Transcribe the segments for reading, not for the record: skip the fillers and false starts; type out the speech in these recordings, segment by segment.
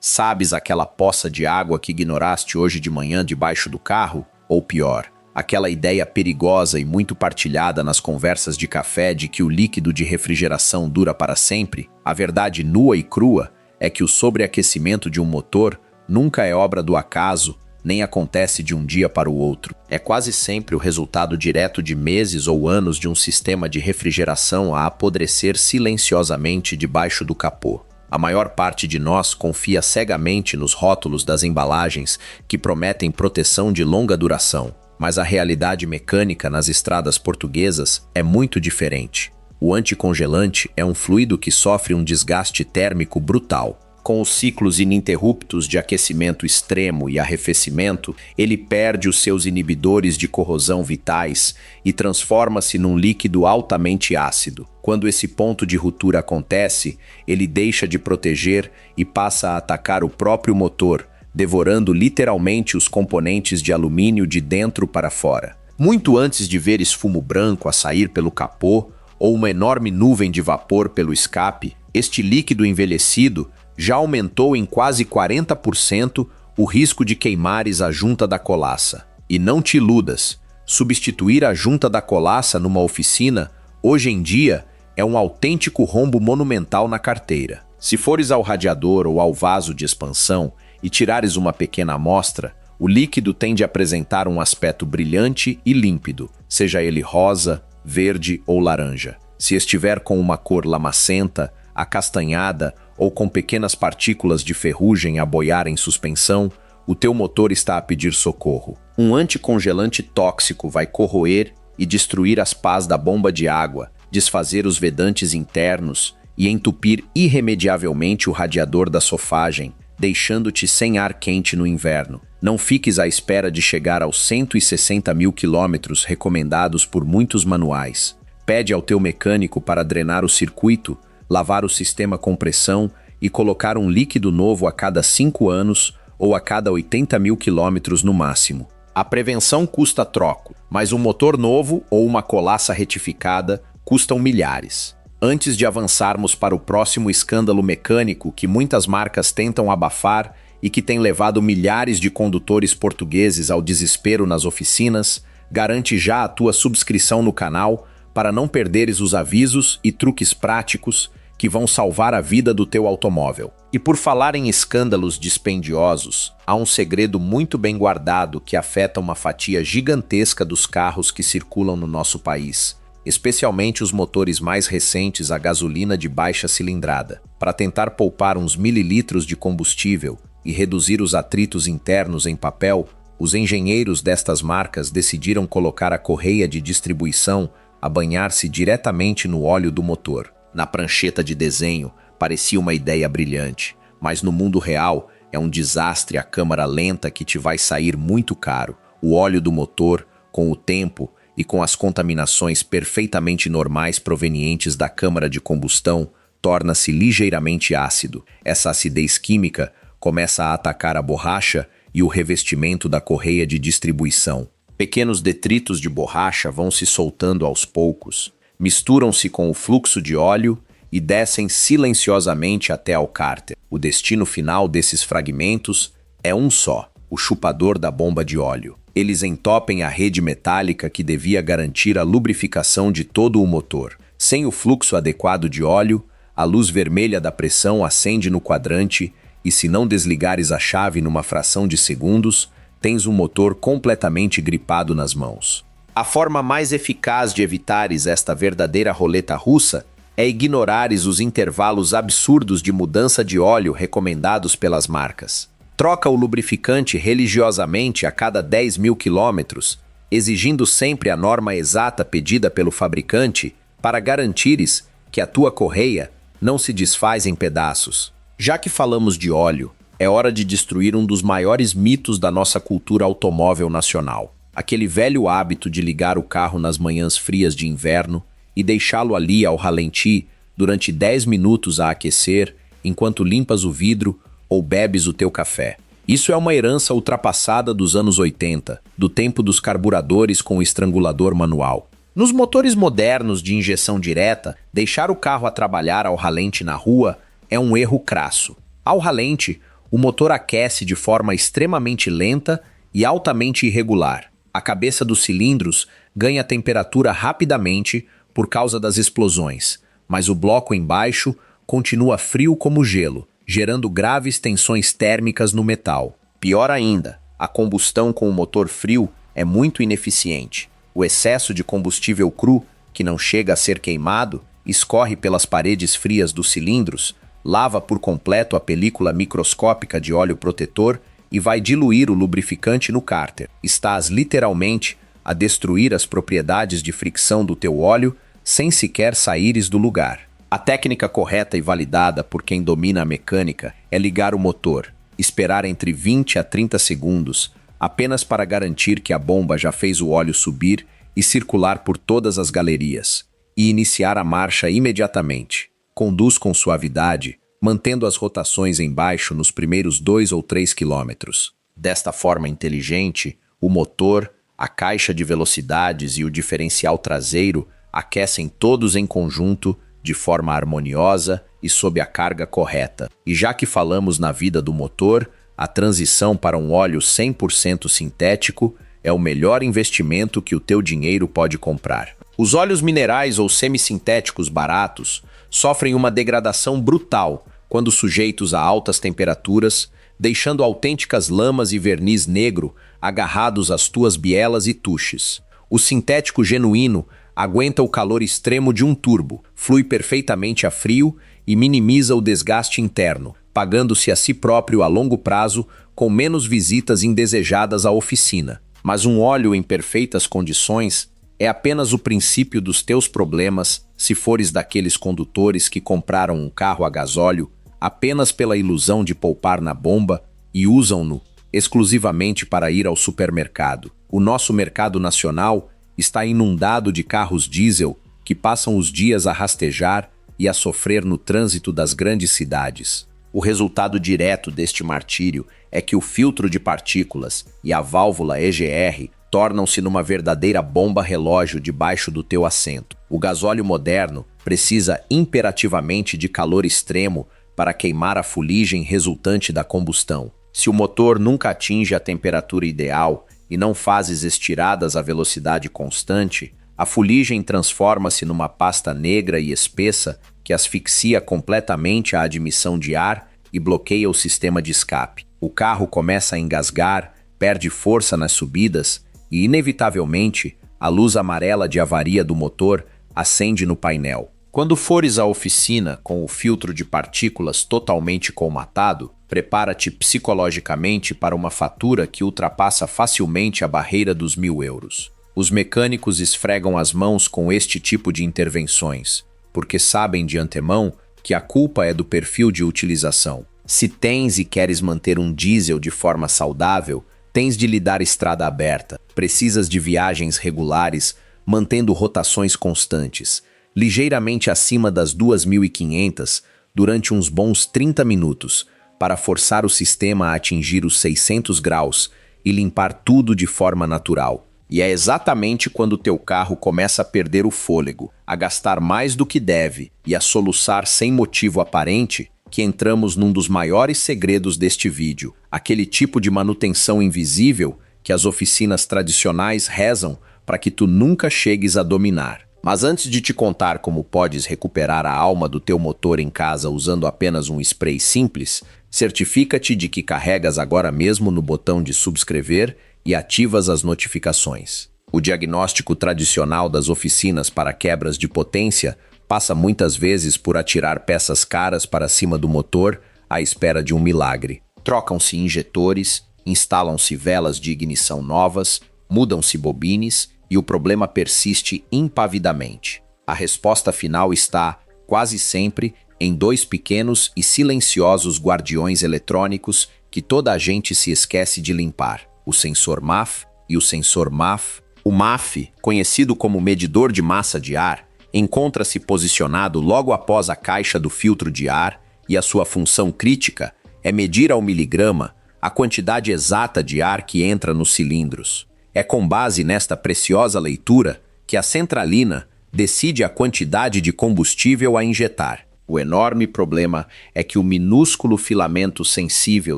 Sabes aquela poça de água que ignoraste hoje de manhã debaixo do carro? Ou pior, aquela ideia perigosa e muito partilhada nas conversas de café de que o líquido de refrigeração dura para sempre? A verdade nua e crua é que o sobreaquecimento de um motor nunca é obra do acaso, nem acontece de um dia para o outro. É quase sempre o resultado direto de meses ou anos de um sistema de refrigeração a apodrecer silenciosamente debaixo do capô. A maior parte de nós confia cegamente nos rótulos das embalagens que prometem proteção de longa duração, mas a realidade mecânica nas estradas portuguesas é muito diferente. O anticongelante é um fluido que sofre um desgaste térmico brutal. Com os ciclos ininterruptos de aquecimento extremo e arrefecimento, ele perde os seus inibidores de corrosão vitais e transforma-se num líquido altamente ácido. Quando esse ponto de ruptura acontece, ele deixa de proteger e passa a atacar o próprio motor, devorando literalmente os componentes de alumínio de dentro para fora. Muito antes de veres fumo branco a sair pelo capô ou uma enorme nuvem de vapor pelo escape, este líquido envelhecido já aumentou em quase 40% o risco de queimares a junta da colaça. E não te iludas, substituir a junta da colaça numa oficina, hoje em dia, é um autêntico rombo monumental na carteira. Se fores ao radiador ou ao vaso de expansão e tirares uma pequena amostra, o líquido tende a apresentar um aspecto brilhante e límpido, seja ele rosa, verde ou laranja. Se estiver com uma cor lamacenta, acastanhada ou com pequenas partículas de ferrugem a boiar em suspensão, o teu motor está a pedir socorro. Um anticongelante tóxico vai corroer e destruir as pás da bomba de água, desfazer os vedantes internos e entupir irremediavelmente o radiador da sofagem, deixando-te sem ar quente no inverno. Não fiques à espera de chegar aos 160 mil quilômetros recomendados por muitos manuais. Pede ao teu mecânico para drenar o circuito, lavar o sistema com pressão e colocar um líquido novo a cada 5 anos ou a cada 80 mil quilômetros no máximo. A prevenção custa troco, mas um motor novo ou uma colaça retificada custam milhares. Antes de avançarmos para o próximo escândalo mecânico que muitas marcas tentam abafar e que tem levado milhares de condutores portugueses ao desespero nas oficinas, garante já a tua subscrição no canal para não perderes os avisos e truques práticos que vão salvar a vida do teu automóvel. E por falar em escândalos dispendiosos, há um segredo muito bem guardado que afeta uma fatia gigantesca dos carros que circulam no nosso país, especialmente os motores mais recentes a gasolina de baixa cilindrada. Para tentar poupar uns mililitros de combustível e reduzir os atritos internos em papel, os engenheiros destas marcas decidiram colocar a correia de distribuição a banhar-se diretamente no óleo do motor. Na prancheta de desenho, parecia uma ideia brilhante, mas no mundo real é um desastre a câmara lenta que te vai sair muito caro. O óleo do motor, com o tempo e com as contaminações perfeitamente normais provenientes da câmara de combustão, torna-se ligeiramente ácido. Essa acidez química começa a atacar a borracha e o revestimento da correia de distribuição. Pequenos detritos de borracha vão se soltando aos poucos, misturam-se com o fluxo de óleo e descem silenciosamente até ao cárter. O destino final desses fragmentos é um só, o chupador da bomba de óleo. Eles entopem a rede metálica que devia garantir a lubrificação de todo o motor. Sem o fluxo adequado de óleo, a luz vermelha da pressão acende no quadrante e, se não desligares a chave numa fração de segundos, tens um motor completamente gripado nas mãos. A forma mais eficaz de evitares esta verdadeira roleta russa é ignorares os intervalos absurdos de mudança de óleo recomendados pelas marcas. Troca o lubrificante religiosamente a cada 10 mil quilômetros, exigindo sempre a norma exata pedida pelo fabricante para garantires que a tua correia não se desfaz em pedaços. Já que falamos de óleo, é hora de destruir um dos maiores mitos da nossa cultura automóvel nacional. Aquele velho hábito de ligar o carro nas manhãs frias de inverno e deixá-lo ali ao ralenti durante 10 minutos a aquecer enquanto limpas o vidro ou bebes o teu café. Isso é uma herança ultrapassada dos anos 80, do tempo dos carburadores com estrangulador manual. Nos motores modernos de injeção direta, deixar o carro a trabalhar ao ralente na rua é um erro crasso. Ao ralente, o motor aquece de forma extremamente lenta e altamente irregular. A cabeça dos cilindros ganha temperatura rapidamente por causa das explosões, mas o bloco embaixo continua frio como gelo, gerando graves tensões térmicas no metal. Pior ainda, a combustão com o motor frio é muito ineficiente. O excesso de combustível cru, que não chega a ser queimado, escorre pelas paredes frias dos cilindros, lava por completo a película microscópica de óleo protetor e vai diluir o lubrificante no cárter. Estás literalmente a destruir as propriedades de fricção do teu óleo sem sequer saíres do lugar. A técnica correta e validada por quem domina a mecânica é ligar o motor, esperar entre 20 a 30 segundos, apenas para garantir que a bomba já fez o óleo subir e circular por todas as galerias, e iniciar a marcha imediatamente. Conduz com suavidade, mantendo as rotações embaixo nos primeiros 2 ou 3 quilômetros. Desta forma inteligente, o motor, a caixa de velocidades e o diferencial traseiro aquecem todos em conjunto, de forma harmoniosa e sob a carga correta. E já que falamos na vida do motor, a transição para um óleo 100% sintético é o melhor investimento que o teu dinheiro pode comprar. Os óleos minerais ou semissintéticos baratos sofrem uma degradação brutal quando sujeitos a altas temperaturas, deixando autênticas lamas e verniz negro agarrados às tuas bielas e tuches. O sintético genuíno aguenta o calor extremo de um turbo, flui perfeitamente a frio e minimiza o desgaste interno, pagando-se a si próprio a longo prazo com menos visitas indesejadas à oficina. Mas um óleo em perfeitas condições é apenas o princípio dos teus problemas se fores daqueles condutores que compraram um carro a gasóleo apenas pela ilusão de poupar na bomba e usam-no exclusivamente para ir ao supermercado. O nosso mercado nacional está inundado de carros diesel que passam os dias a rastejar e a sofrer no trânsito das grandes cidades. O resultado direto deste martírio é que o filtro de partículas e a válvula EGR tornam-se numa verdadeira bomba relógio debaixo do teu assento. O gasóleo moderno precisa imperativamente de calor extremo para queimar a fuligem resultante da combustão. Se o motor nunca atinge a temperatura ideal e não fazes estiradas a velocidade constante, a fuligem transforma-se numa pasta negra e espessa que asfixia completamente a admissão de ar e bloqueia o sistema de escape. O carro começa a engasgar, perde força nas subidas e, inevitavelmente, a luz amarela de avaria do motor acende no painel. Quando fores à oficina com o filtro de partículas totalmente colmatado, prepara-te psicologicamente para uma fatura que ultrapassa facilmente a barreira dos 1.000 euros. Os mecânicos esfregam as mãos com este tipo de intervenções, porque sabem de antemão que a culpa é do perfil de utilização. Se tens e queres manter um diesel de forma saudável, tens de lhe dar estrada aberta. Precisas de viagens regulares, mantendo rotações constantes, ligeiramente acima das 2.500 durante uns bons 30 minutos, para forçar o sistema a atingir os 600 graus e limpar tudo de forma natural. E é exatamente quando teu carro começa a perder o fôlego, a gastar mais do que deve e a soluçar sem motivo aparente que entramos num dos maiores segredos deste vídeo, aquele tipo de manutenção invisível que as oficinas tradicionais rezam para que tu nunca chegues a dominar. Mas antes de te contar como podes recuperar a alma do teu motor em casa usando apenas um spray simples, certifica-te de que carregas agora mesmo no botão de subscrever e ativas as notificações. O diagnóstico tradicional das oficinas para quebras de potência passa muitas vezes por atirar peças caras para cima do motor à espera de um milagre. Trocam-se injetores, instalam-se velas de ignição novas, mudam-se bobines e o problema persiste impavidamente. A resposta final está, quase sempre, em dois pequenos e silenciosos guardiões eletrônicos que toda a gente se esquece de limpar: o sensor MAF e o sensor MAF. O MAF, conhecido como medidor de massa de ar, encontra-se posicionado logo após a caixa do filtro de ar e a sua função crítica é medir ao miligrama a quantidade exata de ar que entra nos cilindros. É com base nesta preciosa leitura que a centralina decide a quantidade de combustível a injetar. O enorme problema é que o minúsculo filamento sensível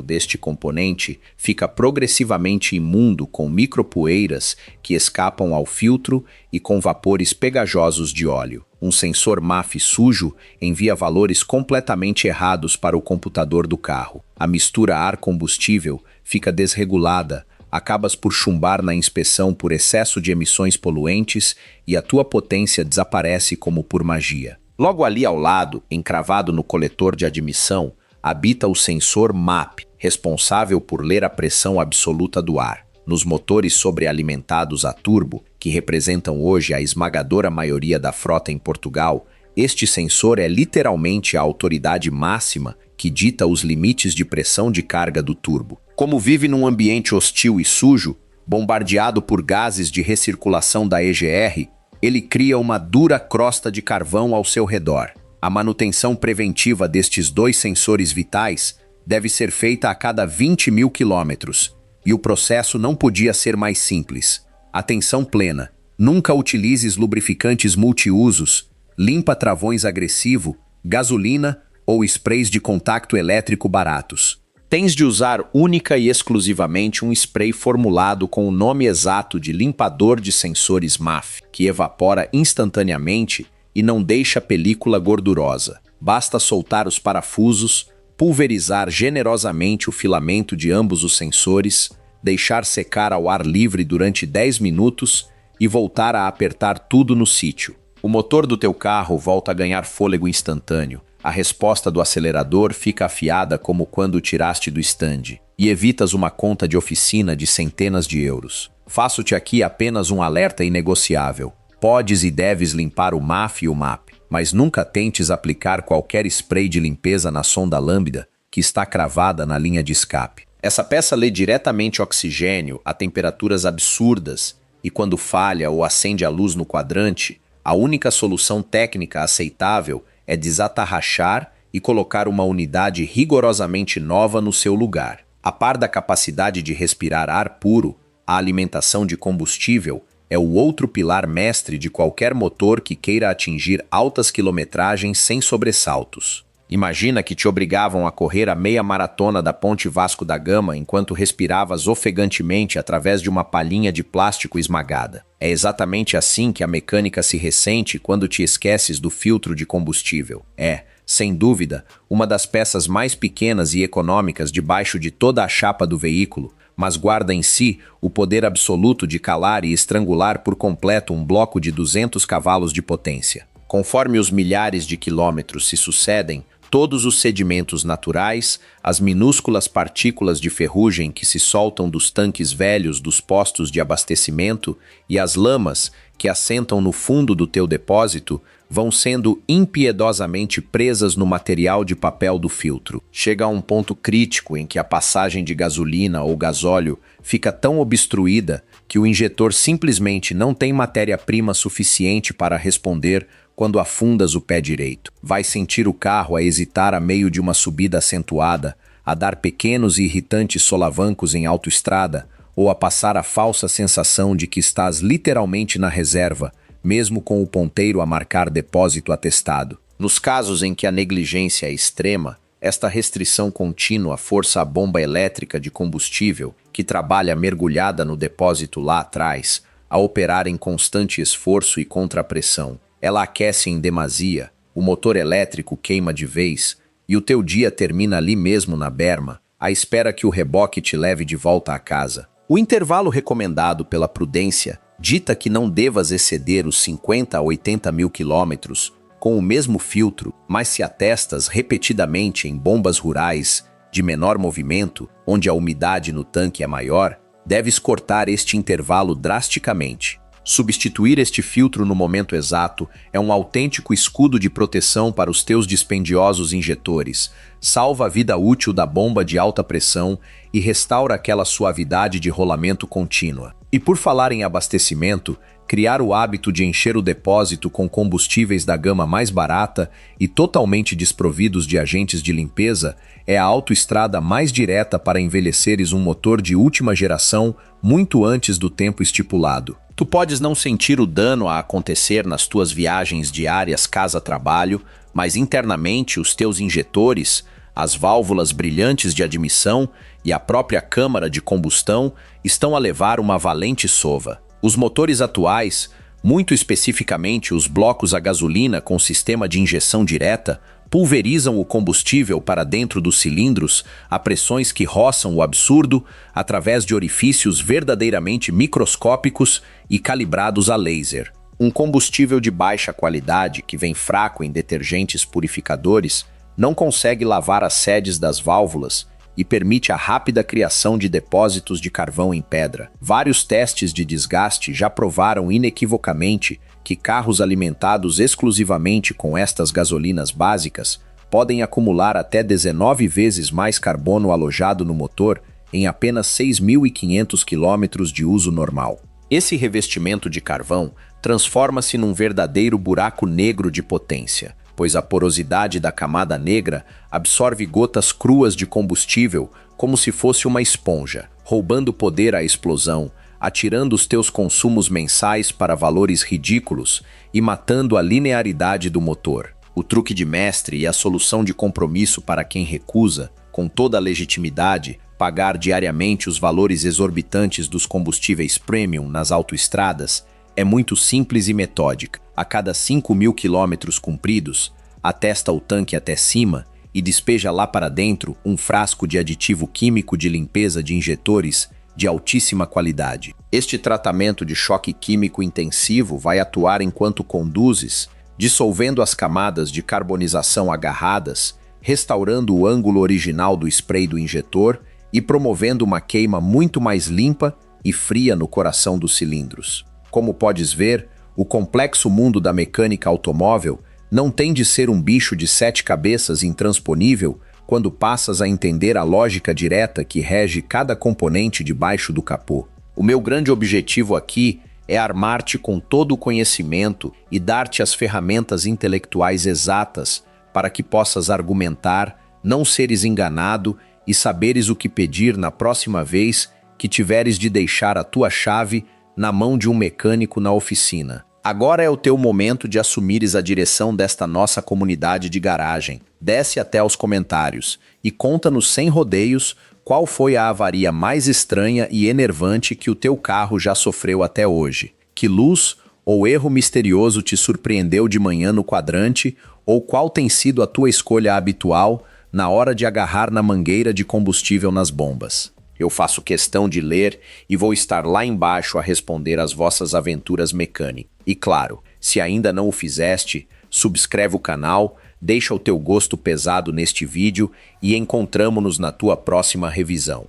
deste componente fica progressivamente imundo com micropoeiras que escapam ao filtro e com vapores pegajosos de óleo. Um sensor MAF sujo envia valores completamente errados para o computador do carro. A mistura ar-combustível fica desregulada, acabas por chumbar na inspeção por excesso de emissões poluentes e a tua potência desaparece como por magia. Logo ali ao lado, encravado no coletor de admissão, habita o sensor MAP, responsável por ler a pressão absoluta do ar. Nos motores sobrealimentados a turbo, que representam hoje a esmagadora maioria da frota em Portugal, este sensor é literalmente a autoridade máxima que dita os limites de pressão de carga do turbo. Como vive num ambiente hostil e sujo, bombardeado por gases de recirculação da EGR, ele cria uma dura crosta de carvão ao seu redor. A manutenção preventiva destes dois sensores vitais deve ser feita a cada 20 mil quilômetros, e o processo não podia ser mais simples. Atenção plena: nunca utilizes lubrificantes multiusos, limpa-travões agressivo, gasolina ou sprays de contacto elétrico baratos. Tens de usar única e exclusivamente um spray formulado com o nome exato de limpador de sensores MAF, que evapora instantaneamente e não deixa película gordurosa. Basta soltar os parafusos, pulverizar generosamente o filamento de ambos os sensores, deixar secar ao ar livre durante 10 minutos e voltar a apertar tudo no sítio. O motor do teu carro volta a ganhar fôlego instantâneo. A resposta do acelerador fica afiada como quando o tiraste do stand, e evitas uma conta de oficina de centenas de euros. Faço-te aqui apenas um alerta inegociável. Podes e deves limpar o MAF e o MAP, mas nunca tentes aplicar qualquer spray de limpeza na sonda lambda que está cravada na linha de escape. Essa peça lê diretamente oxigênio a temperaturas absurdas, e quando falha ou acende a luz no quadrante, a única solução técnica aceitável é desatarrachar e colocar uma unidade rigorosamente nova no seu lugar. A par da capacidade de respirar ar puro, a alimentação de combustível é o outro pilar mestre de qualquer motor que queira atingir altas quilometragens sem sobressaltos. Imagina que te obrigavam a correr a meia maratona da Ponte Vasco da Gama enquanto respiravas ofegantemente através de uma palhinha de plástico esmagada. É exatamente assim que a mecânica se ressente quando te esqueces do filtro de combustível. É, sem dúvida, uma das peças mais pequenas e econômicas debaixo de toda a chapa do veículo, mas guarda em si o poder absoluto de calar e estrangular por completo um bloco de 200 cavalos de potência. Conforme os milhares de quilômetros se sucedem, todos os sedimentos naturais, as minúsculas partículas de ferrugem que se soltam dos tanques velhos dos postos de abastecimento e as lamas que assentam no fundo do teu depósito vão sendo impiedosamente presas no material de papel do filtro. Chega a um ponto crítico em que a passagem de gasolina ou gasóleo fica tão obstruída que o injetor simplesmente não tem matéria-prima suficiente para responder quando afundas o pé direito. Vai sentir o carro a hesitar a meio de uma subida acentuada, a dar pequenos e irritantes solavancos em autoestrada, ou a passar a falsa sensação de que estás literalmente na reserva, mesmo com o ponteiro a marcar depósito atestado. Nos casos em que a negligência é extrema, esta restrição contínua força a bomba elétrica de combustível, que trabalha mergulhada no depósito lá atrás, a operar em constante esforço e contrapressão. Ela aquece em demasia, o motor elétrico queima de vez e o teu dia termina ali mesmo na berma, à espera que o reboque te leve de volta a casa. O intervalo recomendado pela prudência dita que não devas exceder os 50 a 80 mil quilômetros com o mesmo filtro, mas se atestas repetidamente em bombas rurais de menor movimento, onde a umidade no tanque é maior, deves cortar este intervalo drasticamente. Substituir este filtro no momento exato é um autêntico escudo de proteção para os teus dispendiosos injetores, salva a vida útil da bomba de alta pressão e restaura aquela suavidade de rolamento contínua. E por falar em abastecimento, criar o hábito de encher o depósito com combustíveis da gama mais barata e totalmente desprovidos de agentes de limpeza é a autoestrada mais direta para envelheceres um motor de última geração muito antes do tempo estipulado. Tu podes não sentir o dano a acontecer nas tuas viagens diárias casa-trabalho, mas internamente os teus injetores, as válvulas brilhantes de admissão e a própria câmara de combustão estão a levar uma valente sova. Os motores atuais, muito especificamente os blocos a gasolina com sistema de injeção direta, pulverizam o combustível para dentro dos cilindros a pressões que roçam o absurdo através de orifícios verdadeiramente microscópicos e calibrados a laser. Um combustível de baixa qualidade que vem fraco em detergentes purificadores não consegue lavar as sedes das válvulas e permite a rápida criação de depósitos de carvão em pedra. Vários testes de desgaste já provaram inequivocamente que carros alimentados exclusivamente com estas gasolinas básicas podem acumular até 19 vezes mais carbono alojado no motor em apenas 6.500 quilômetros de uso normal. Esse revestimento de carvão transforma-se num verdadeiro buraco negro de potência, pois a porosidade da camada negra absorve gotas cruas de combustível como se fosse uma esponja, roubando poder à explosão, atirando os teus consumos mensais para valores ridículos e matando a linearidade do motor. O truque de mestre e a solução de compromisso para quem recusa, com toda a legitimidade, pagar diariamente os valores exorbitantes dos combustíveis premium nas autoestradas é muito simples e metódica. A cada 5.000 quilômetros cumpridos, atesta o tanque até cima e despeja lá para dentro um frasco de aditivo químico de limpeza de injetores de altíssima qualidade. Este tratamento de choque químico intensivo vai atuar enquanto conduzes, dissolvendo as camadas de carbonização agarradas, restaurando o ângulo original do spray do injetor e promovendo uma queima muito mais limpa e fria no coração dos cilindros. Como podes ver, o complexo mundo da mecânica automóvel não tem de ser um bicho de 7 cabeças intransponível quando passas a entender a lógica direta que rege cada componente debaixo do capô. O meu grande objetivo aqui é armar-te com todo o conhecimento e dar-te as ferramentas intelectuais exatas para que possas argumentar, não seres enganado e saberes o que pedir na próxima vez que tiveres de deixar a tua chave na mão de um mecânico na oficina. Agora é o teu momento de assumires a direção desta nossa comunidade de garagem. Desce até aos comentários e conta-nos sem rodeios qual foi a avaria mais estranha e enervante que o teu carro já sofreu até hoje. Que luz ou erro misterioso te surpreendeu de manhã no quadrante ou qual tem sido a tua escolha habitual na hora de agarrar na mangueira de combustível nas bombas. Eu faço questão de ler e vou estar lá embaixo a responder às vossas aventuras mecânicas. E claro, se ainda não o fizeste, subscreve o canal, deixa o teu gosto pesado neste vídeo e encontramo-nos na tua próxima revisão.